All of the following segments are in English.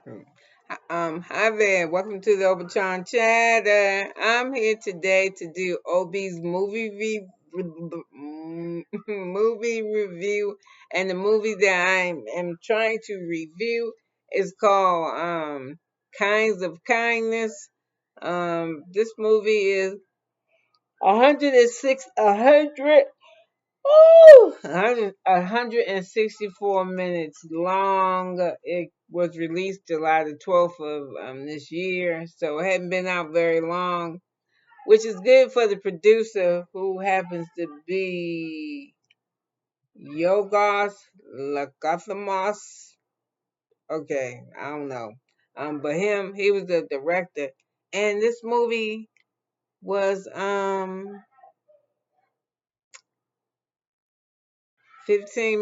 Hi there. Welcome to the Obachanchatter. I'm here today to do OB's movie review, and the movie that I am trying to review is called Kinds of Kindness. This movie is 164 minutes long. It was released July the 12th of this year, so it hadn't been out very long, which is good for the producer, who happens to be Yorgos Lanthimos. Okay, I don't know. But he was the director, and this movie was $15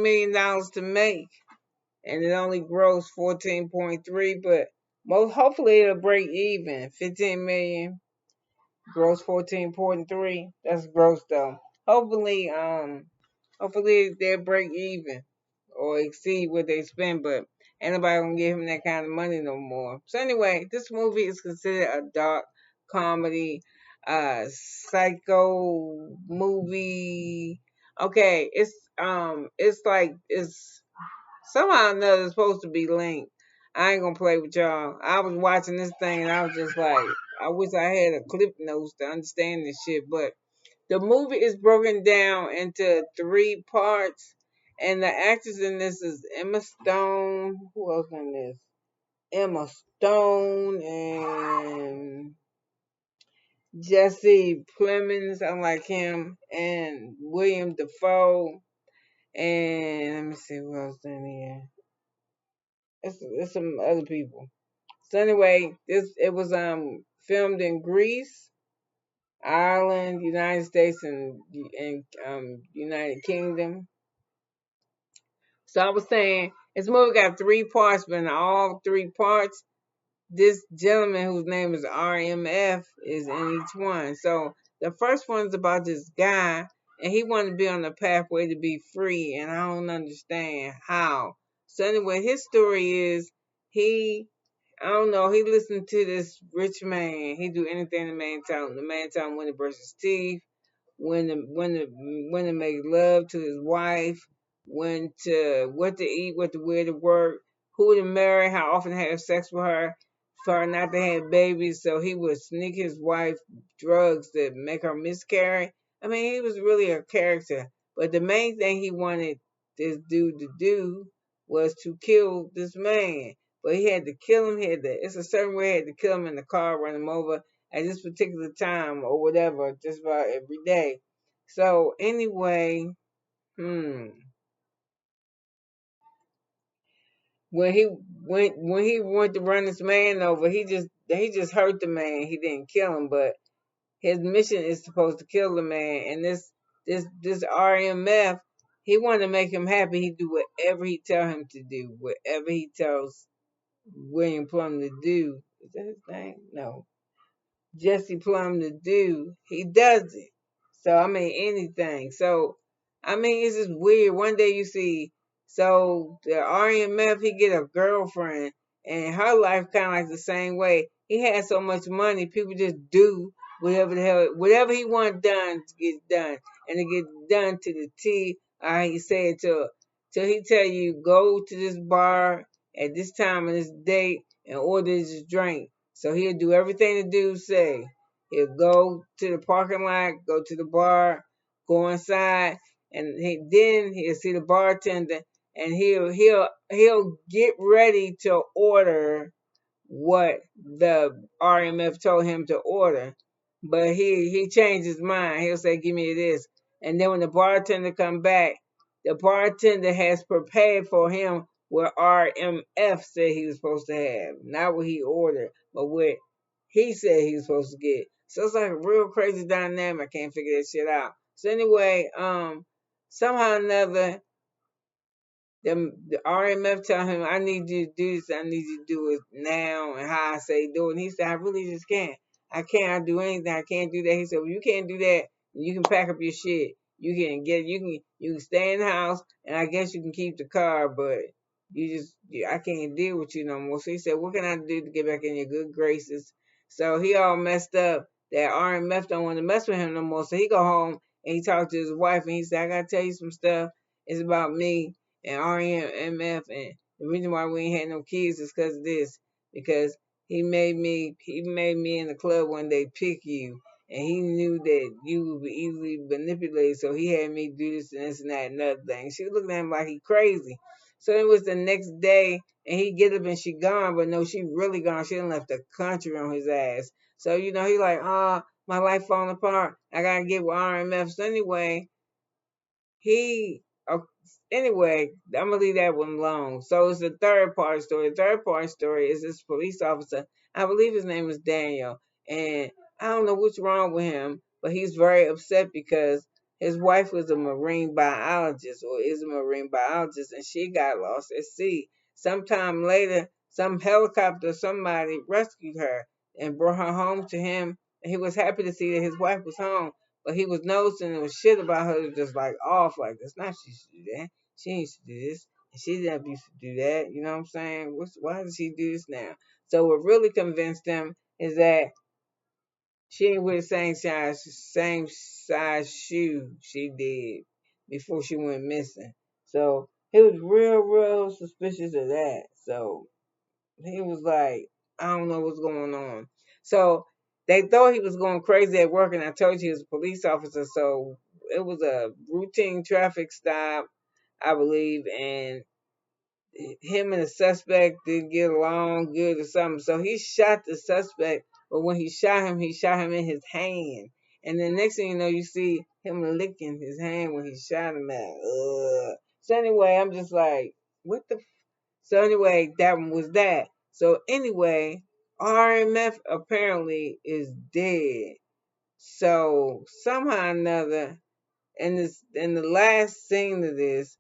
million to make, and it only grossed 14.3, but most hopefully it'll break even. 15 million gross 14.3. That's gross though. Hopefully hopefully they'll break even or exceed what they spend, but ain't nobody gonna give him that kind of money no more. So anyway, this movie is considered a dark comedy, psycho movie. Okay, it's like it's somehow or another it's supposed to be linked. I ain't gonna play with y'all. I was watching this thing and I was just like, I wish I had a clip notes to understand this shit. But the movie is broken down into three parts, and the actors in this is Emma Stone. Who else in this? Emma Stone and Jesse Plemons. I like him, and William Defoe. And let me see who else in here. It's some other people. So anyway, this it was filmed in Greece, Ireland, United States, and United Kingdom. So I was saying this movie got three parts, but in all three parts, this gentleman whose name is RMF is in each one. So the first one's about this guy, and he wanted to be on the pathway to be free, and I don't understand how. So anyway, his story is he, I don't know, he listened to this rich man. He do anything the man tell him. The man tell him when to brush his teeth, when to make love to his wife, when to what to eat, what to wear to work, who to marry, how often to have sex with her, for her not to have babies. So he would sneak his wife drugs that make her miscarry. I mean, he was really a character. But the main thing he wanted this dude to do was to kill this man. But he had to kill him. He had to. It's a certain way he had to kill him in the car, run him over at this particular time or whatever, just about every day. So anyway, hmm, when he went to run this man over, he just hurt the man. He didn't kill him, but his mission is supposed to kill the man. And this RMF, he wanted to make him happy. He do whatever he tell him to do, whatever he tells William Plum to do. Is that his name? No. Jesse Plum to do, he does it. So I mean anything. So I mean it's just weird. One day you see so the RMF he get a girlfriend and her life kinda like the same way. He had so much money, people just do whatever the hell whatever he want done to get done. And it get done to the T. He say it till he tell you go to this bar at this time and this date and order this drink. So he'll do everything the dude say. He'll go to the parking lot, go to the bar, go inside, and then he'll see the bartender, and he'll get ready to order what the RMF told him to order. But he changed his mind. He'll say, "Give me this," and then when the bartender come back, the bartender has prepared for him what RMF said he was supposed to have, not what he ordered, but what he said he was supposed to get. So it's like a real crazy dynamic. I can't figure that shit out. So anyway, somehow or another, the RMF tell him, I need you to do this, I need you to do it now, and how I say do it. And he said, I really just can't. I can't do anything. I can't do that. He said, well, you can't do that. You can pack up your shit. You can stay in the house, and I guess you can keep the car, but I can't deal with you no more. So he said, what can I do to get back in your good graces? So he all messed up that RMF don't want to mess with him no more. So he go home and he talked to his wife and he said, I gotta tell you some stuff. It's about me and RMF, and the reason why we ain't had no kids is because of this. Because he made me in the club one day pick you, and he knew that you would be easily manipulated, so he had me do this and that and other thing. She was looking at him like he crazy. So it was the next day, and he get up and she gone, but no, she really gone. She done left the country on his ass. So he like, my life falling apart. I gotta get with RMF. So he uh, anyway, I'm gonna leave that one alone. So it's the third part story. The third part story is this police officer. I believe his name is Daniel, and I don't know what's wrong with him, but he's very upset because his wife was a marine biologist or is a marine biologist, and she got lost at sea. Sometime later, some helicopter, somebody rescued her and brought her home to him, and he was happy to see that his wife was home. But he was noticing there was shit about her just like off, like that's not she should do that. She ain't to do this. And she didn't used to do that. You know what I'm saying? Why does she do this now? So what really convinced him is that she ain't wear the same size shoe she did before she went missing. So he was real suspicious of that. So he was like, I don't know what's going on. So they thought he was going crazy at work, and I told you he was a police officer. So it was a routine traffic stop, I believe, and him and the suspect didn't get along good or something. So he shot the suspect, but when he shot him in his hand. And then next thing you know, you see him licking his hand when he shot him at. Ugh. So anyway, I'm just like, what the so anyway, that one was that. So anyway, RMF apparently is dead. So somehow or another, in the last scene of this,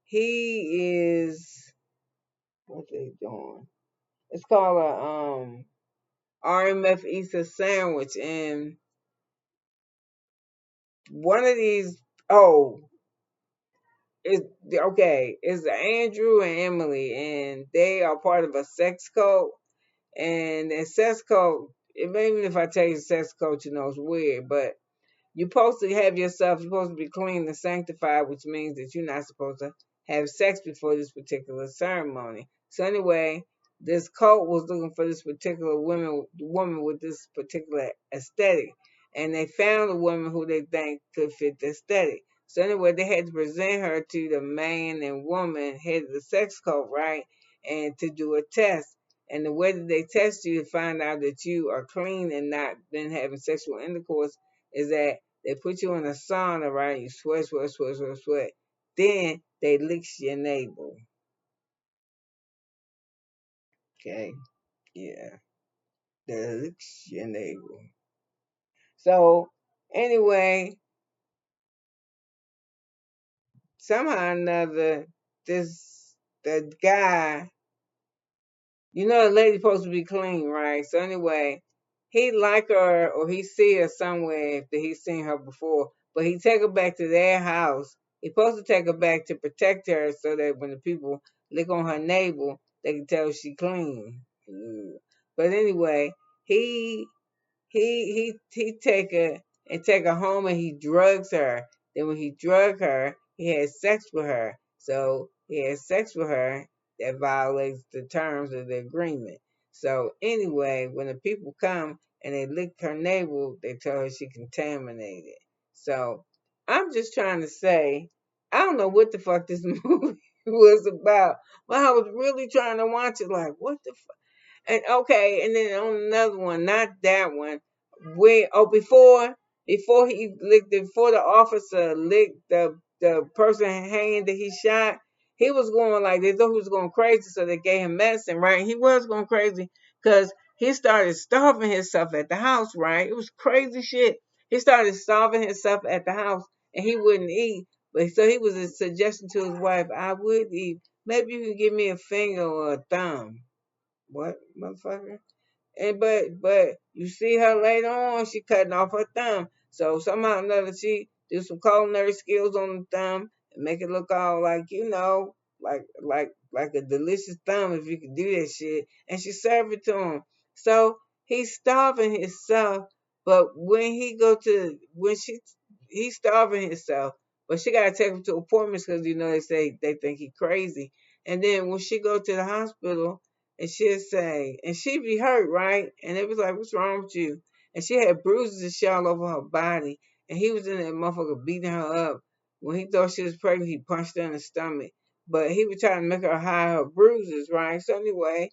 he is what they doing? It's called a RMF eats a sandwich, and one of these oh is okay. It's Andrew and Emily, and they are part of a sex cult. And in sex cult, even if I tell you sex cult, it's weird, but you're supposed to have yourself, you're supposed to be clean and sanctified, which means that you're not supposed to have sex before this particular ceremony. So anyway, this cult was looking for this particular woman with this particular aesthetic. And they found a woman who they think could fit the aesthetic. So anyway, they had to present her to the man and woman head of the sex cult, right? And to do a test. And the way that they test you to find out that you are clean and not been having sexual intercourse is that they put you in a sauna, right? You sweat. Then they lick your navel. Okay? Yeah. They lick your navel. So, anyway, somehow or another, the guy, the lady's supposed to be clean, right? So anyway, he like her or he see her somewhere that he's seen her before, but he take her back to their house. He's supposed to take her back to protect her so that when the people lick on her navel, they can tell she clean. But anyway, he he take her home and he drugs her. Then when he drug her, he had sex with her. So he had sex with her that violates the terms of the agreement. So anyway, when the people come and they lick her navel, they tell her she contaminated. So I'm just trying to say, I don't know what the fuck this movie was about, but I was really trying to watch it like, what the and okay, and then on another one, not that one, before the officer licked the person hand that he shot, he was going like they thought he was going crazy, so they gave him medicine, right? He was going crazy because he started starving himself at the house, right? It was crazy shit. He started starving himself at the house, and he wouldn't eat. But so he was a suggestion to his wife, I would eat. Maybe you can give me a finger or a thumb. What, motherfucker? And but you see her later on, she cutting off her thumb. So somehow or another she do some culinary skills on the thumb and make it look all like, like a delicious thumb if you could do that shit. And she served it to him. So he's starving himself, but he's starving himself, but she gotta take him to appointments because they say they think he crazy. And then when she go to the hospital, and she'll say, and she be hurt, right? And it was like, what's wrong with you? And she had bruises and shit all over her body, and he was in that motherfucker beating her up. When he thought she was pregnant, he punched her in the stomach. But he was trying to make her hide her bruises, right? So anyway,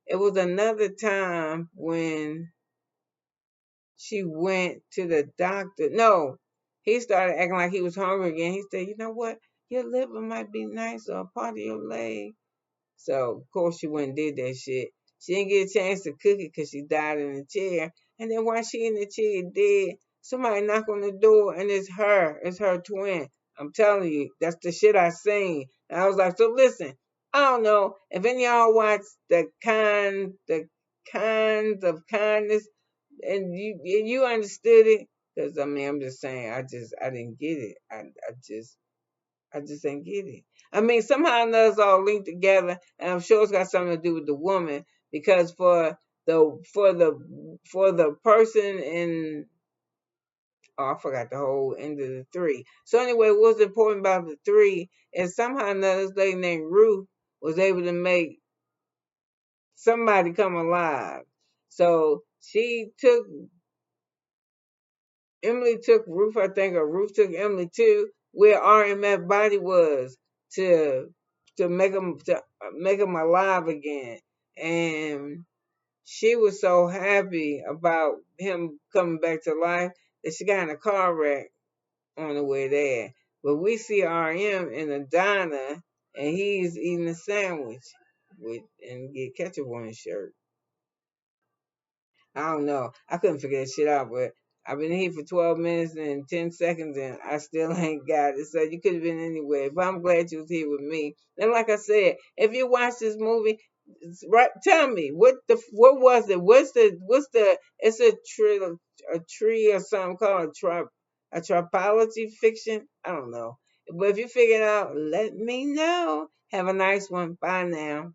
it was another time when she went to the doctor. No, he started acting like he was hungry again. He said, you know what? Your liver might be nice or a part of your leg. So, of course, she went and did that shit. She didn't get a chance to cook it because she died in the chair. And then while she in the chair dead, somebody knock on the door and it's her. It's her twin. I'm telling you, that's the shit I seen. And I was like, so listen, I don't know if any of y'all watch the kinds of kindness and you understood it. Because I mean, I'm just saying, I didn't get it. I just didn't get it. I mean, somehow or another it's all linked together, and I'm sure it's got something to do with the woman because for the person in I forgot the whole end of the three. So anyway, what's important about the three is somehow or another this lady named Ruth was able to make somebody come alive. So Emily took Ruth, I think, or Ruth took Emily to where RMF body was to to make him alive again, and she was so happy about him coming back to life that she got in a car wreck on the way there. But we see RM in a diner, and he's eating a sandwich and get ketchup on his shirt. I don't know. I couldn't figure that shit out, but I've been here for 12 minutes and 10 seconds and I still ain't got it. So you could have been anywhere. But I'm glad you was here with me. And like I said, if you watch this movie, right, tell me what was it? What's the it's a tree or something called a tripology fiction? I don't know. But if you figure it out, let me know. Have a nice one. Bye now.